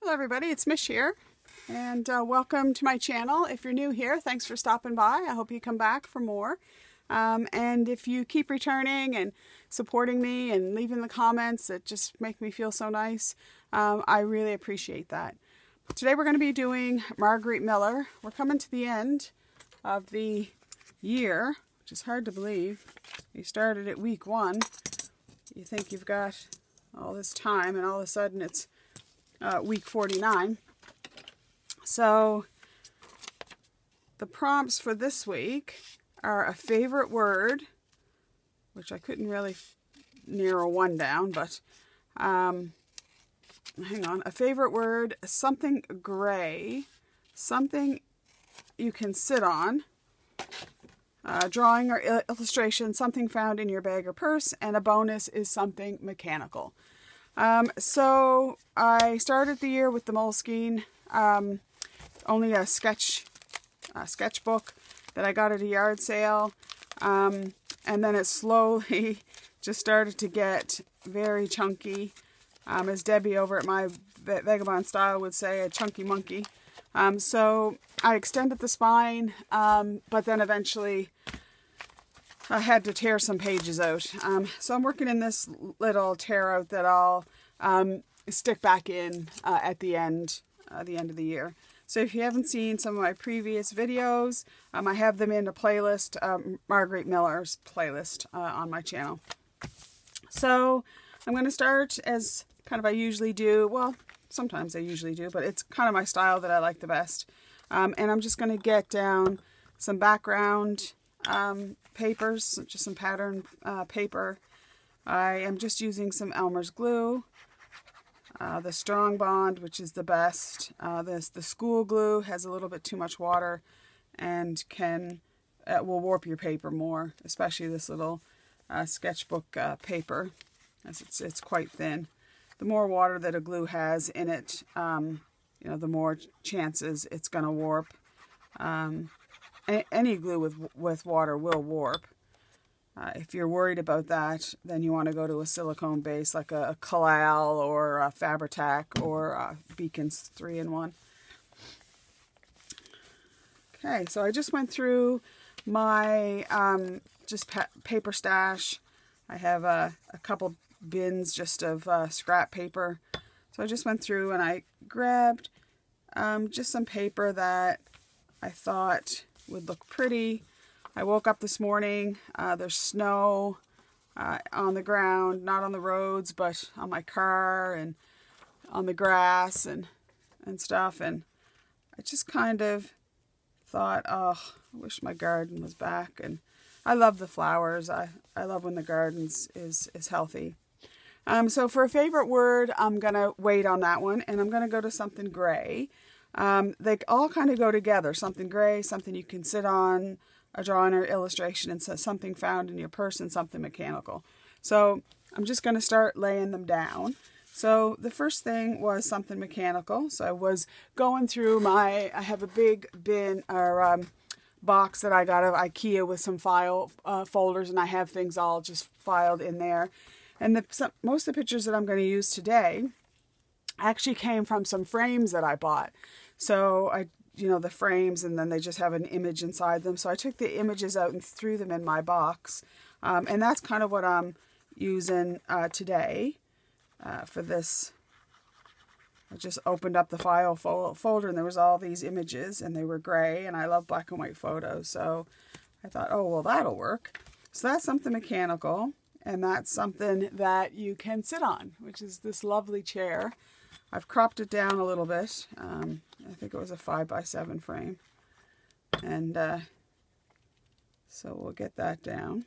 Hello everybody, it's Mish here, and welcome to my channel. If you're new here, thanks for stopping by. I hope you come back for more. And if you keep returning and supporting me and leaving the comments that just make me feel so nice, I really appreciate that. Today we're going to be doing Margarete Miller. We're coming to the end of the year, which is hard to believe. You started at week 1. You think you've got all this time, and all of a sudden it's week 49. So the prompts for this week are a favorite word, which I couldn't really narrow one down, but hang on, a favorite word, something gray, something you can sit on, drawing or illustration, something found in your bag or purse, and a bonus is something mechanical. So I started the year with the Moleskine, only a sketchbook that I got at a yard sale, and then it slowly just started to get very chunky, as Debbie over at my Vagabond Style would say, a chunky monkey. So I extended the spine, but then eventually I had to tear some pages out. So I'm working in this little tear out that I'll stick back in at the end of the year. So if you haven't seen some of my previous videos, I have them in a playlist, Margarete Miller's playlist on my channel. So I'm going to start as kind of I usually do. Well, sometimes I usually do, but it's kind of my style that I like the best. And I'm just going to get down some background papers, just some pattern paper. I am just using some Elmer's glue, the Strong Bond, which is the best. The school glue has a little bit too much water and will warp your paper more, especially this little sketchbook paper, as it's quite thin. The more water that a glue has in it, the more chances it's going to warp. Any glue with water will warp. If you're worried about that, then you want to go to a silicone base like a Collage or a Fabri-Tac or Beacon's 3-in-1. Okay, so I just went through my paper stash. I have a couple bins just of scrap paper. So I just went through and I grabbed just some paper that I thought would look pretty. I woke up this morning, there's snow on the ground, not on the roads, but on my car and on the grass and stuff, and I just kind of thought, oh, I wish my garden was back. And I love the flowers. I love when the garden is healthy. So for a favorite word, I'm going to wait on that one, and I'm going to go to something gray. They all kind of go together, something gray, something you can sit on, a drawing or illustration, and something found in your purse, and something mechanical. So I'm just going to start laying them down. So the first thing was something mechanical. So I was going through I have a big bin or box that I got of IKEA with some file folders, and I have things all just filed in there. And most of the pictures that I'm going to use today actually came from some frames that I bought. So the frames, and then they just have an image inside them. So I took the images out and threw them in my box. And that's kind of what I'm using today for this. I just opened up the file folder, and there was all these images, and they were gray, and I love black and white photos. So I thought, oh, well, that'll work. So that's something mechanical, and that's something that you can sit on, which is this lovely chair. I've cropped it down a little bit. I think it was a 5x7 frame. And so we'll get that down.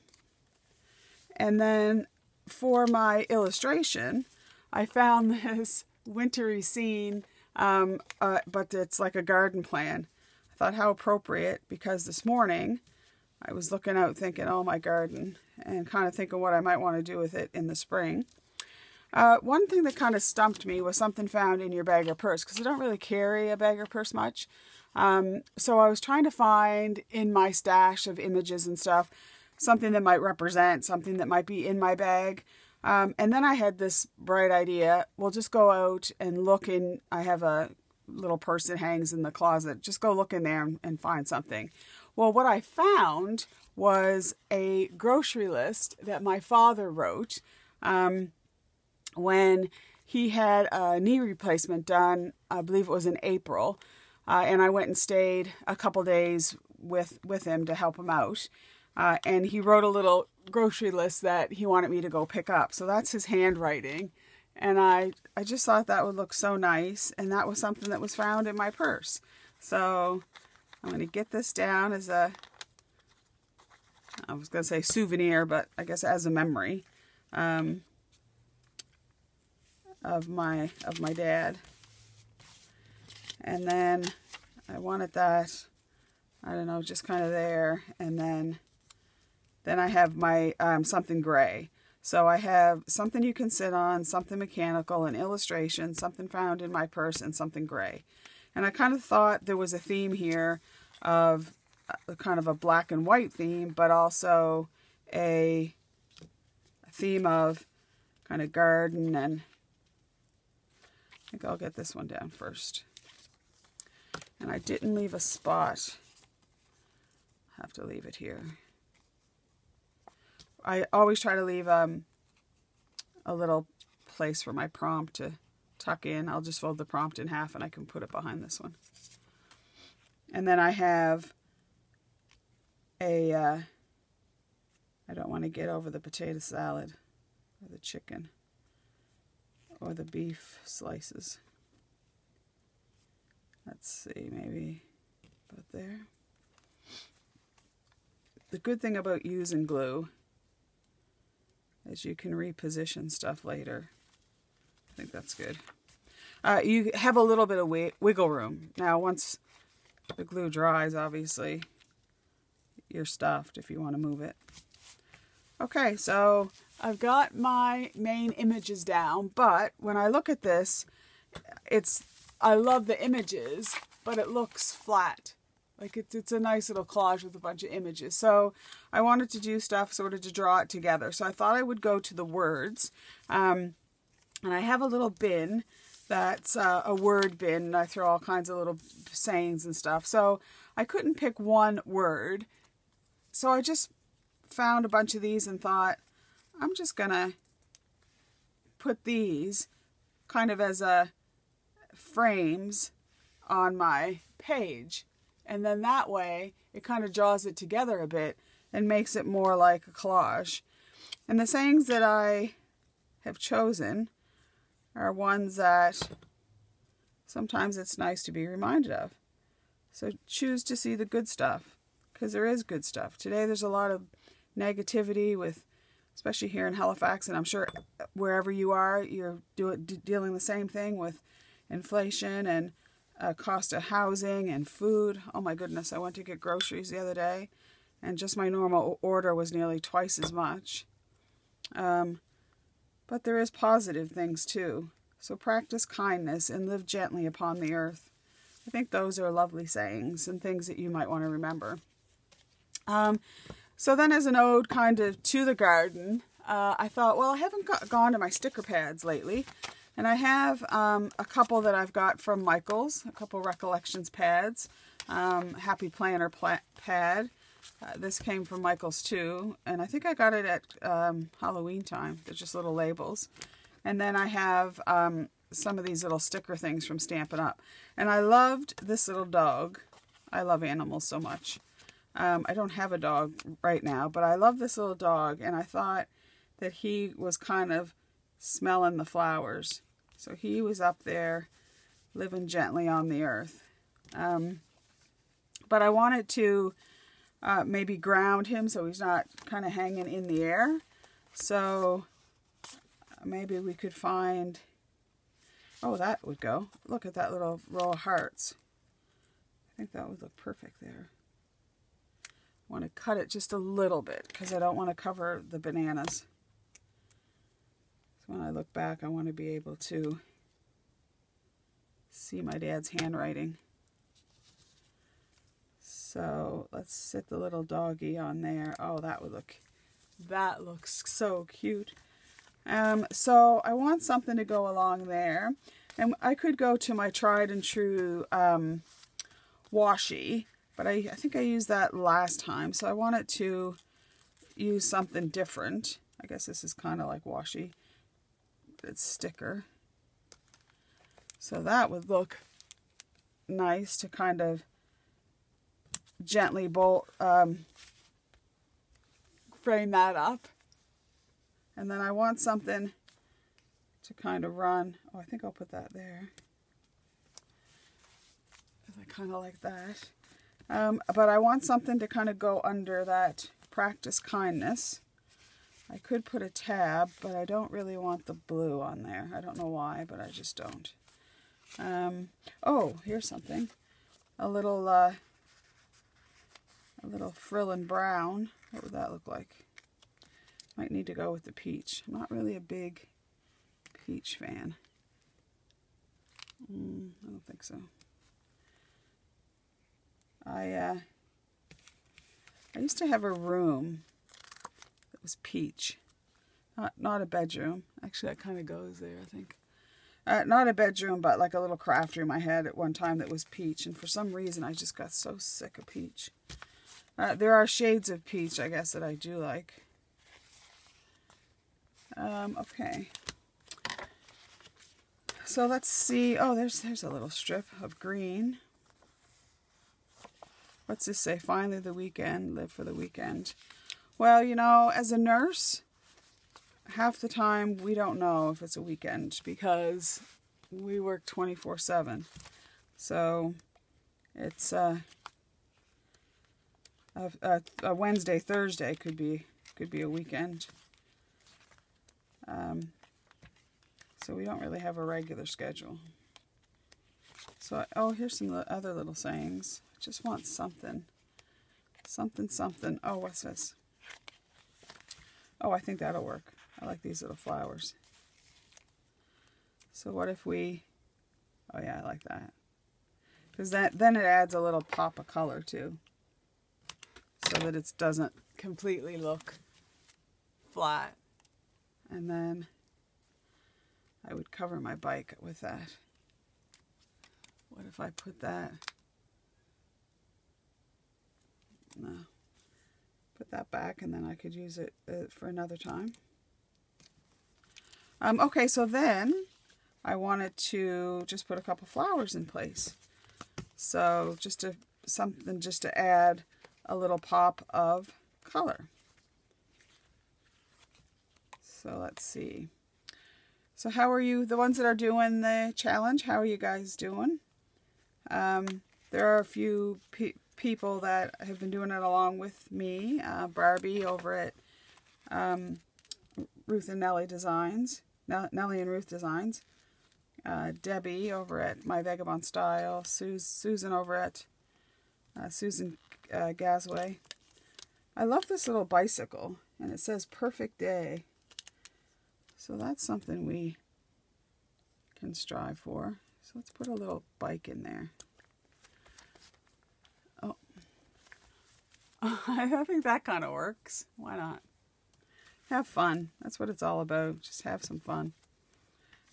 And then for my illustration, I found this wintry scene, but it's like a garden plan. I thought how appropriate, because this morning I was looking out thinking, oh, my garden, and kind of thinking what I might want to do with it in the spring. One thing that kind of stumped me was something found in your bag or purse, because I don't really carry a bag or purse much. So I was trying to find in my stash of images and stuff something that might represent something that might be in my bag. And then I had this bright idea. We'll just go out and look in. I have a little purse that hangs in the closet. Just go look in there and find something. Well, what I found was a grocery list that my father wrote when he had a knee replacement done. I believe it was in April. And I went and stayed a couple days with him to help him out. And he wrote a little grocery list that he wanted me to go pick up. So that's his handwriting. And I just thought that would look so nice. And that was something that was found in my purse. So I'm going to get this down as a, I was going to say souvenir, but I guess as a memory of my dad. And then I wanted that, I don't know, just kind of there. And then I have my something gray. So I have something you can sit on, something mechanical, an illustration, something found in my purse, and something gray. And I kind of thought there was a theme here of kind of a black and white theme, but also a theme of kind of garden. And I think I'll get this one down first. And I didn't leave a spot. I have to leave it here. I always try to leave a little place for my prompt to tuck in. I'll just fold the prompt in half and I can put it behind this one. And then I have a, I don't want to get over the potato salad or the chicken or the beef slices. Let's see, maybe about there. The good thing about using glue is you can reposition stuff later. I think that's good. You have a little bit of wiggle room. Now, once the glue dries, obviously, you're stuffed if you want to move it. Okay, so I've got my main images down, but when I look at this, I love the images, but it looks flat. Like it's a nice little collage with a bunch of images. So I wanted to do stuff sort of to draw it together. So I thought I would go to the words. And I have a little bin that's a word bin. And I throw all kinds of little sayings and stuff. So I couldn't pick one word. So I just found a bunch of these and thought, I'm just going to put these kind of as a frames on my page. And then that way, it kind of draws it together a bit and makes it more like a collage. And the sayings that I have chosen are ones that sometimes it's nice to be reminded of. So choose to see the good stuff, because there is good stuff. Today there's a lot of negativity with, especially here in Halifax, and I'm sure wherever you are, you're dealing the same thing with inflation and cost of housing and food. Oh my goodness, I went to get groceries the other day and just my normal order was nearly twice as much. But there is positive things too. So practice kindness and live gently upon the earth. I think those are lovely sayings and things that you might want to remember. So then as an ode kind of to the garden, I thought, well, I haven't gone to my sticker pads lately. And I have a couple that I've got from Michael's, a couple Recollections pads, Happy Planner pad. This came from Michael's too, and I think I got it at Halloween time. They're just little labels. And then I have some of these little sticker things from Stampin' Up. And I loved this little dog. I love animals so much. I don't have a dog right now, but I love this little dog, and I thought that he was kind of smelling the flowers. So he was up there living gently on the earth. But I wanted to maybe ground him so he's not kind of hanging in the air. So maybe we could find, oh, that would go. Look at that little row of hearts. I think that would look perfect there. I want to cut it just a little bit because I don't want to cover the bananas. When I look back, I want to be able to see my dad's handwriting. So let's sit the little doggy on there. Oh, that looks so cute. So I want something to go along there. And I could go to my tried and true washi, but I think I used that last time. So I wanted to use something different. I guess this is kind of like washi, but it's sticker. So that would look nice to kind of gently frame that up. And then I want something to kind of run. Oh, I think I'll put that there. I kind of like that. But I want something to kind of go under that practice kindness. I could put a tab, but I don't really want the blue on there. I don't know why, but I just don't. Oh, here's something. A little frill in brown. What would that look like? Might need to go with the peach. I'm not really a big peach fan. I don't think so. I used to have a room that was peach. Not a bedroom. Actually, that kind of goes there, I think. Not a bedroom, but like a little craft room I had at one time that was peach. And for some reason, I just got so sick of peach. There are shades of peach, I guess, that I do like. Okay. So let's see. Oh, there's a little strip of green. What's this say? Finally the weekend. Live for the weekend. Well, you know, as a nurse, half the time we don't know if it's a weekend because we work 24/7. So it's a Wednesday, Thursday could be a weekend. So we don't really have a regular schedule. So, oh, here's some other little sayings. I just want something. Something. Oh, what's this? Oh, I think that'll work. I like these little flowers. So what if we... Oh, yeah, I like that. Because then it adds a little pop of color, too. So that it doesn't completely look flat. And then I would cover my bike with that. What if I put that? No. Put that back and then I could use it for another time. Okay, so then I wanted to just put a couple flowers in place. So something just to add a little pop of color. So let's see. So how are you, the ones that are doing the challenge, how are you guys doing? There are a few people that have been doing it along with me. Barbie over at Ruth and Nellie Designs. Nellie and Ruth Designs. Debbie over at My Vagabond Style. Susan over at Susan Gasway. I love this little bicycle. And it says perfect day. So that's something we can strive for. So let's put a little bike in there. Oh, I think that kind of works. Why not? Have fun. That's what it's all about. Just have some fun.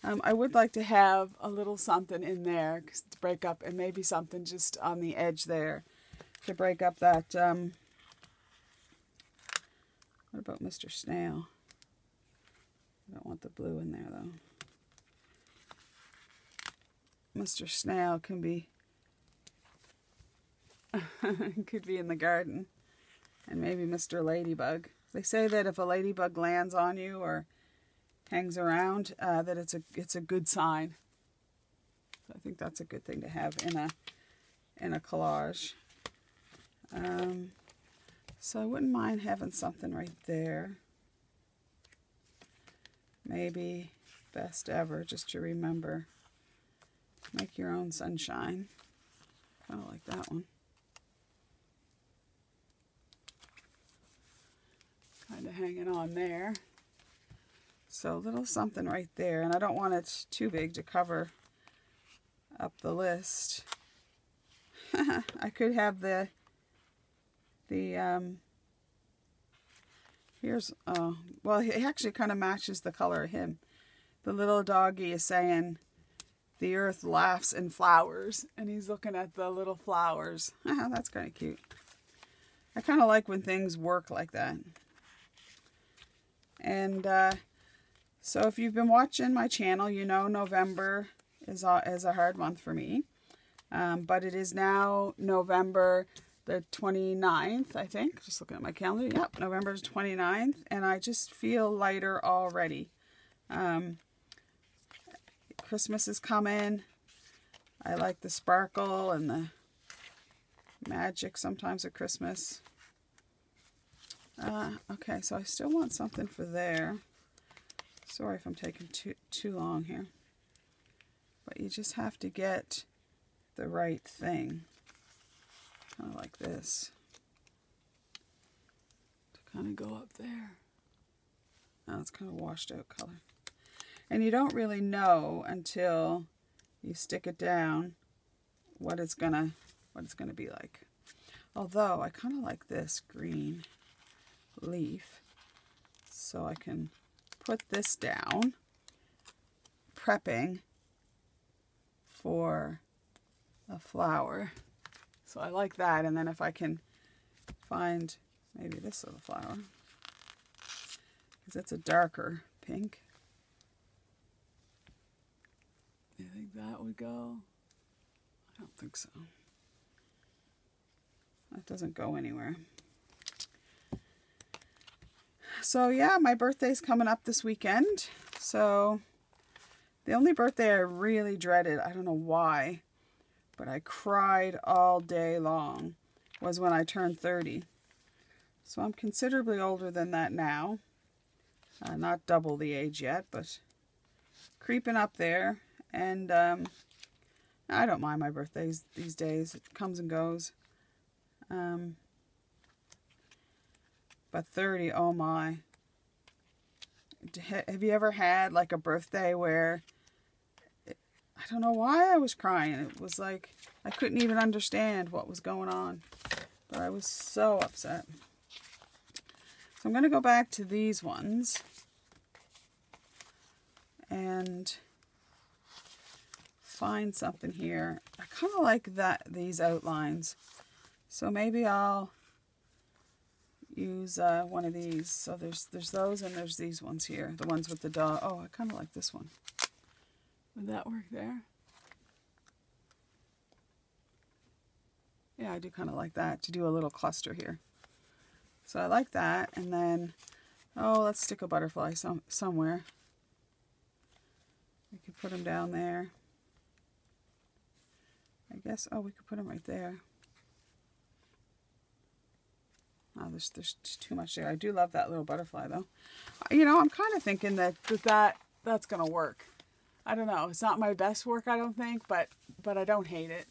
I would like to have a little something in there to break up, and maybe something just on the edge there to break up that. What about Mr. Snail? I don't want the blue in there, though. Mr. Snail can be could be in the garden. And maybe Mr. Ladybug. They say that if a ladybug lands on you or hangs around, that it's a good sign. So I think that's a good thing to have in a collage. So I wouldn't mind having something right there. Maybe best ever, just to remember. Make your own sunshine. Kind of like that one. Kind of hanging on there. So a little something right there. And I don't want it too big to cover up the list. I could have here's here's, well, he actually kind of matches the color of him. The little doggy is saying, "The earth laughs in flowers," and he's looking at the little flowers. That's kind of cute. I kind of like when things work like that. And so if you've been watching my channel, you know November is a hard month for me. But it is now November the 29th, I think. Just looking at my calendar. Yep, November 29th. And I just feel lighter already. Christmas is coming. I like the sparkle and the magic sometimes at Christmas. Okay, so I still want something for there. Sorry if I'm taking too long here. But you just have to get the right thing. Kind of like this. To kind of go up there. Now it's kind of washed out color. And you don't really know until you stick it down what it's gonna be like. Although I kind of like this green leaf, so I can put this down, prepping for a flower. So I like that. And then if I can find maybe this little flower, because it's a darker pink. Do you think that would go? I don't think so. That doesn't go anywhere. So yeah, my birthday's coming up this weekend. So the only birthday I really dreaded, I don't know why, but I cried all day long, was when I turned 30. So I'm considerably older than that now. Not double the age yet, but creeping up there. And I don't mind my birthdays these days. It comes and goes. But 30, oh my. Have you ever had like a birthday where, I don't know why I was crying. It was like, I couldn't even understand what was going on. But I was so upset. So I'm going to go back to these ones. And find something here. I kind of like these outlines. So maybe I'll use one of these. So there's those and there's these ones here. The ones with the dog. Oh, I kind of like this one. Would that work there? Yeah, I do kind of like that, to do a little cluster here. So I like that. And then, oh, let's stick a butterfly somewhere. We could put them down there. I guess, oh, we could put them right there. Oh, there's too much there. I do love that little butterfly, though. You know, I'm kind of thinking that's going to work. I don't know. It's not my best work, I don't think, but I don't hate it.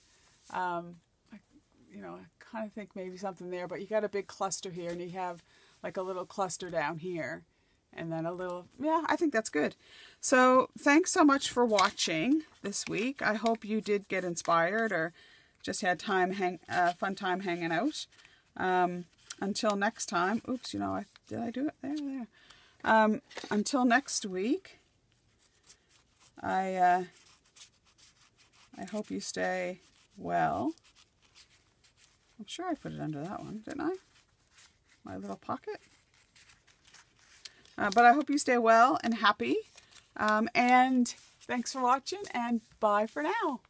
You know, I kind of think maybe something there, but you got a big cluster here, and you have like a little cluster down here, and then a little, yeah, I think that's good. So thanks so much for watching this week. I hope you did get inspired or just had fun time hanging out. Until next time, oops, you know, did I do it? There. Until next week, I hope you stay well. I'm sure I put it under that one, didn't I? My little pocket. But I hope you stay well and happy. And thanks for watching, and bye for now.